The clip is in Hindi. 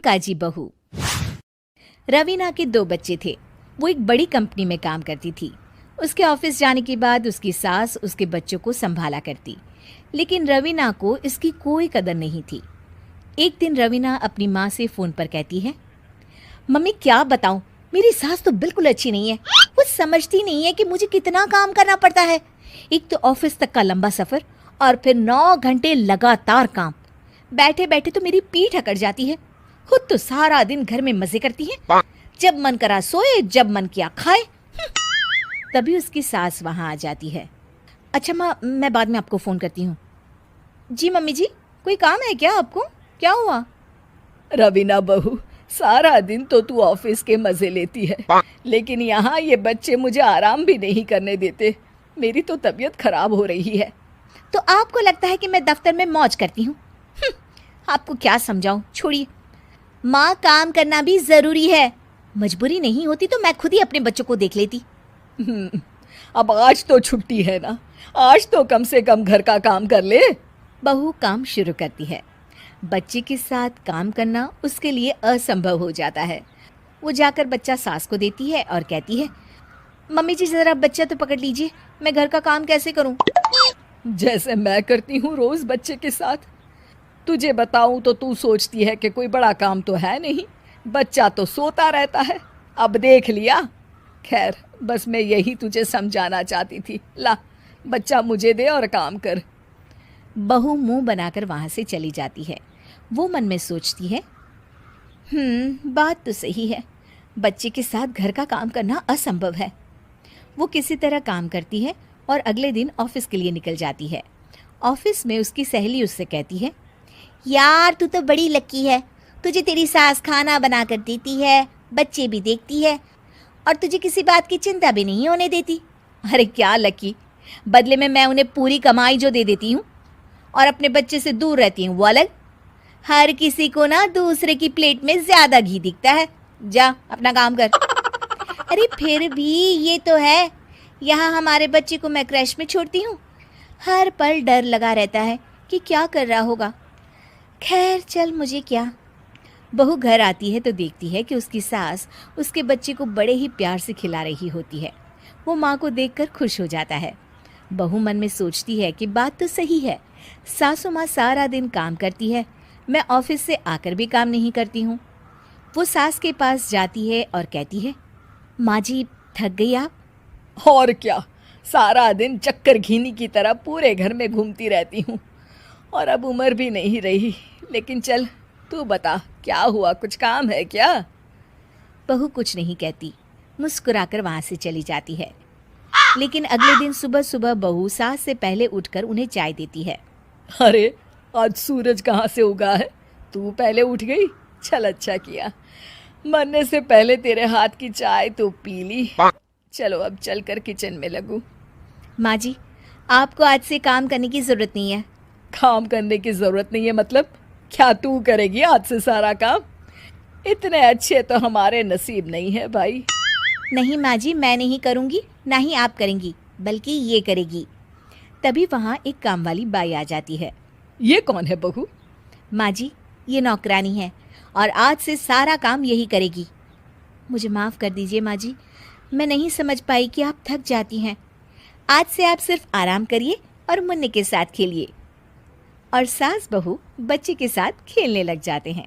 कामकाजी बहू। रवीना के 2 बच्चे थे। वो एक बड़ी कंपनी में काम करती थी। उसके ऑफिस जाने के बाद उसकी सास उसके बच्चों को संभाला करती, लेकिन रवीना को इसकी कोई कदर नहीं थी। एक दिन रवीना अपनी माँ से फ़ोन पर कहती है, मम्मी क्या बताऊं, मेरी सास तो बिल्कुल अच्छी नहीं है। वो समझती नहीं है कि मुझे कितना काम करना पड़ता है। एक तो ऑफिस तक का लंबा सफ़र और फिर 9 घंटे लगातार काम। बैठे बैठे तो मेरी पीठ अकड़ जाती है। खुद तो सारा दिन घर में मजे करती है, जब मन करा सोए, जब मन किया खाए। तभी उसकी सास वहाँ आ जाती है। अच्छा माँ, मैं बाद में आपको फ़ोन करती हूँ। जी मम्मी जी, कोई काम है क्या आपको? क्या हुआ? रवीना बहू, सारा दिन तो तू ऑफिस के मजे लेती है, लेकिन यहाँ ये बच्चे मुझे आराम भी नहीं करने देते। मेरी तो तबीयत खराब हो रही है। तो आपको लगता है कि मैं दफ्तर में मौज करती हूँ? आपको क्या समझाऊं, छोड़िए। माँ, काम करना भी ज़रूरी है। मजबूरी नहीं होती तो मैं खुद ही अपने बच्चों को देख लेती। अब आज तो छुट्टी है ना, आज तो कम से कम घर का काम कर ले। बहू काम शुरू करती है। बच्चे के साथ काम करना उसके लिए असंभव हो जाता है। वो जाकर बच्चा सास को देती है और कहती है, मम्मी जी ज़रा बच्चा तो पकड़ लीजिए, मैं घर का काम कैसे करूं? जैसे मैं करती हूँ रोज बच्चे के साथ। तुझे बताऊं तो तू सोचती है कि कोई बड़ा काम तो है नहीं, बच्चा तो सोता रहता है। अब देख लिया। खैर, बस मैं यही तुझे समझाना चाहती थी। ला, बच्चा मुझे दे और काम कर। बहू मुंह बनाकर वहां से चली जाती है। वो मन में सोचती है, बात तो सही है, बच्चे के साथ घर का काम करना असंभव है। वो किसी तरह काम करती है और अगले दिन ऑफिस के लिए निकल जाती है। ऑफिस में उसकी सहेली उससे कहती है, यार तू तो बड़ी लकी है, तुझे तेरी सास खाना बना कर देती है, बच्चे भी देखती है और तुझे किसी बात की चिंता भी नहीं होने देती। अरे क्या लकी, बदले में मैं उन्हें पूरी कमाई जो दे देती हूँ और अपने बच्चे से दूर रहती हूँ वो अलग। हर किसी को ना दूसरे की प्लेट में ज्यादा घी दिखता है। जा अपना काम कर। अरे फिर भी ये तो है, यहाँ हमारे बच्चे को मैं क्रैश में छोड़ती हूँ, हर पल डर लगा रहता है कि क्या कर रहा होगा। खैर चल, मुझे क्या। बहू घर आती है तो देखती है कि उसकी सास उसके बच्चे को बड़े ही प्यार से खिला रही होती है। वो माँ को देखकर खुश हो जाता है। बहू मन में सोचती है कि बात तो सही है, सासू माँ सारा दिन काम करती है, मैं ऑफिस से आकर भी काम नहीं करती हूँ। वो सास के पास जाती है और कहती है, माँ जी थक गई आप? और क्या, सारा दिन चक्कर घीनी की तरह पूरे घर में घूमती रहती हूँ और अब उम्र भी नहीं रही। लेकिन चल तू बता, क्या हुआ, कुछ काम है क्या? बहू कुछ नहीं कहती, मुस्कुराकर वहाँ से चली जाती है। लेकिन अगले दिन सुबह सुबह बहू सास से पहले उठकर उन्हें चाय देती है। अरे आज सूरज कहाँ से उगा है, तू पहले उठ गई। चल अच्छा किया, मरने से पहले तेरे हाथ की चाय तो पी ली। चलो अब चलकर किचन में लगूं। माँ जी, आपको आज से काम करने की ज़रूरत नहीं है। काम करने की ज़रूरत नहीं है मतलब? क्या तू करेगी आज से सारा काम? इतने अच्छे तो हमारे नसीब नहीं है भाई। नहीं माँ जी, मैं नहीं करूँगी, ना ही आप करेंगी, बल्कि ये करेगी। तभी वहाँ एक काम वाली बाई आ जाती है। ये कौन है बहू? माँ जी, ये नौकरानी है और आज से सारा काम यही करेगी। मुझे माफ़ कर दीजिए माँ जी, मैं नहीं समझ पाई कि आप थक जाती हैं। आज से आप सिर्फ आराम करिए और मुन्ने के साथ खेलिए। और सास बहू बच्चे के साथ खेलने लग जाते हैं।